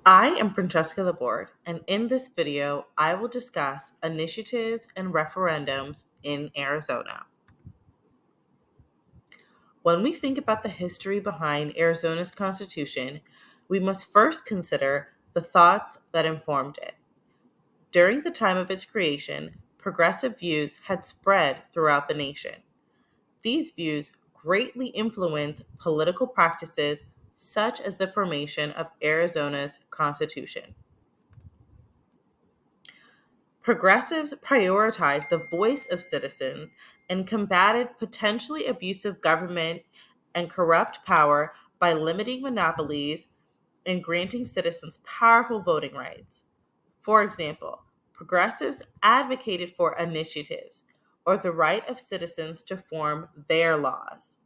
I am Francesca Laborde, and in this video, I will discuss initiatives and referendums in Arizona. When we think about the history behind Arizona's constitution, we must first consider the thoughts that informed it. During the time of its creation, progressive views had spread throughout the nation. These views greatly influenced political practices such as the formation of Arizona's constitution. Progressives prioritized the voice of citizens and combated potentially abusive government and corrupt power by limiting monopolies and granting citizens powerful voting rights. For example, progressives advocated for initiatives or the right of citizens to form their laws.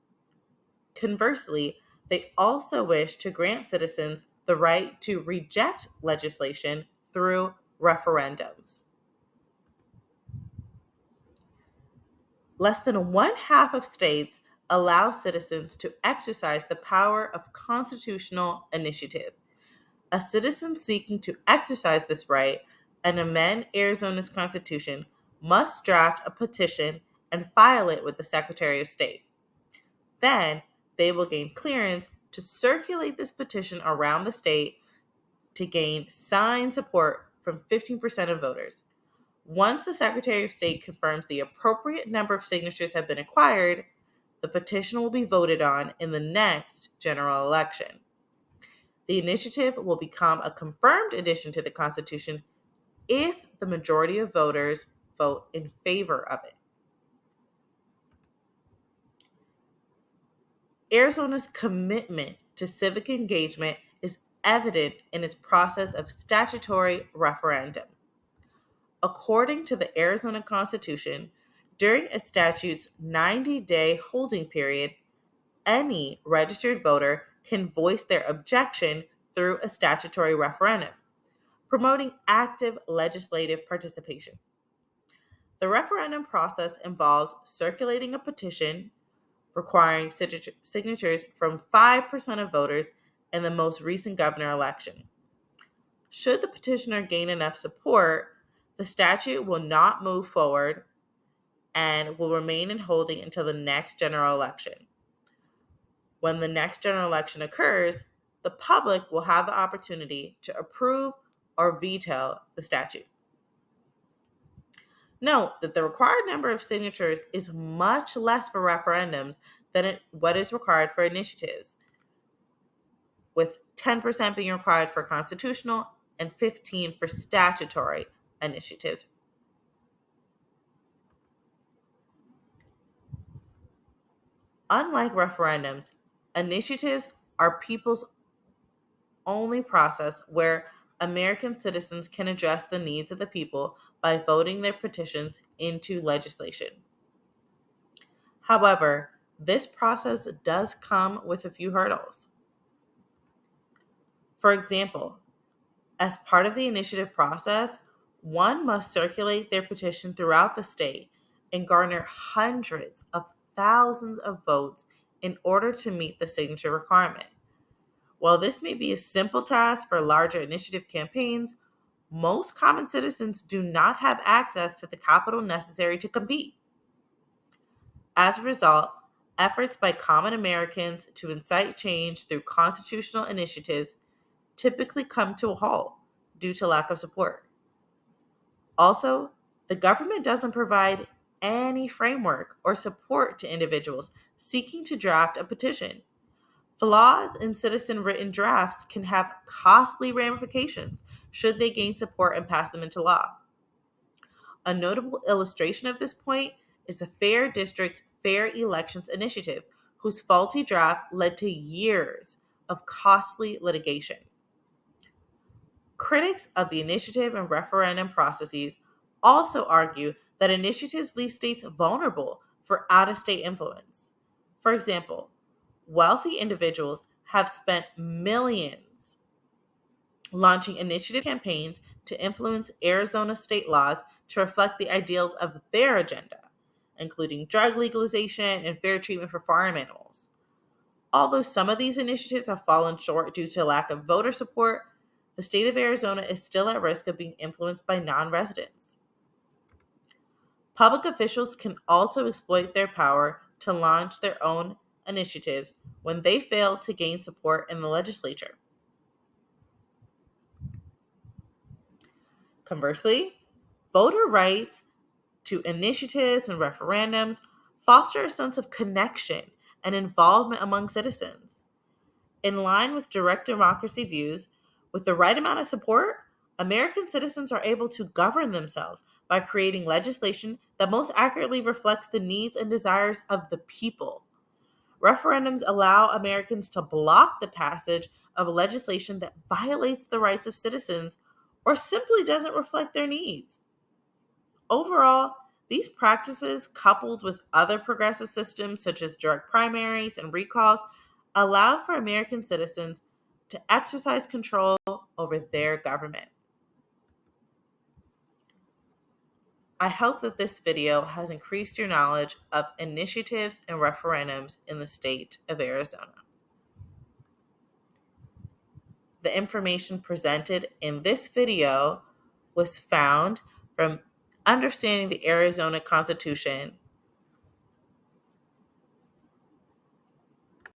Conversely, they also wished to grant citizens the right to reject legislation through referendums. Less than one half of states allow citizens to exercise the power of constitutional initiative. A citizen seeking to exercise this right and amend Arizona's constitution must draft a petition and file it with the Secretary of State. Then they will gain clearance to circulate this petition around the state to gain signed support from 15% of voters. Once the Secretary of State confirms the appropriate number of signatures have been acquired, the petition will be voted on in the next general election. The initiative will become a confirmed addition to the Constitution if the majority of voters vote in favor of it. Arizona's commitment to civic engagement is evident in its process of statutory referendum. According to the Arizona Constitution, during a statute's 90-day holding period, any registered voter can voice their objection through a statutory referendum, promoting active legislative participation. The referendum process involves circulating a petition requiring signatures from 5% of voters in the most recent governor election. Should the petitioner gain enough support, the statute will not move forward and will remain in holding until the next general election. When the next general election occurs, the public will have the opportunity to approve or veto the statute. Note that the required number of signatures is much less for referendums than what is required for initiatives, with 10% being required for constitutional and 15% for statutory initiatives. Unlike referendums, initiatives are people's only process where American citizens can address the needs of the people by voting their petitions into legislation. However, this process does come with a few hurdles. For example, as part of the initiative process, one must circulate their petition throughout the state and garner hundreds of thousands of votes in order to meet the signature requirement. While this may be a simple task for larger initiative campaigns, most common citizens do not have access to the capital necessary to compete. As a result, efforts by common Americans to incite change through constitutional initiatives typically come to a halt due to lack of support. Also, the government doesn't provide any framework or support to individuals seeking to draft a petition. Flaws in citizen written drafts can have costly ramifications should they gain support and pass them into law. A notable illustration of this point is the Fair District's Fair Elections Initiative, whose faulty draft led to years of costly litigation. Critics of the initiative and referendum processes also argue that initiatives leave states vulnerable for out of state influence. For example, wealthy individuals have spent millions launching initiative campaigns to influence Arizona state laws to reflect the ideals of their agenda, including drug legalization and fair treatment for farm animals. Although some of these initiatives have fallen short due to lack of voter support, the state of Arizona is still at risk of being influenced by non residents. Public officials can also exploit their power to launch their own initiatives when they fail to gain support in the legislature. Conversely, voter rights to initiatives and referendums foster a sense of connection and involvement among citizens. In line with direct democracy views, with the right amount of support, American citizens are able to govern themselves by creating legislation that most accurately reflects the needs and desires of the people. Referendums allow Americans to block the passage of legislation that violates the rights of citizens or simply doesn't reflect their needs. Overall, these practices, coupled with other progressive systems such as direct primaries and recalls, allow for American citizens to exercise control over their government. I hope that this video has increased your knowledge of initiatives and referendums in the state of Arizona. The information presented in this video was found from Understanding the Arizona Constitution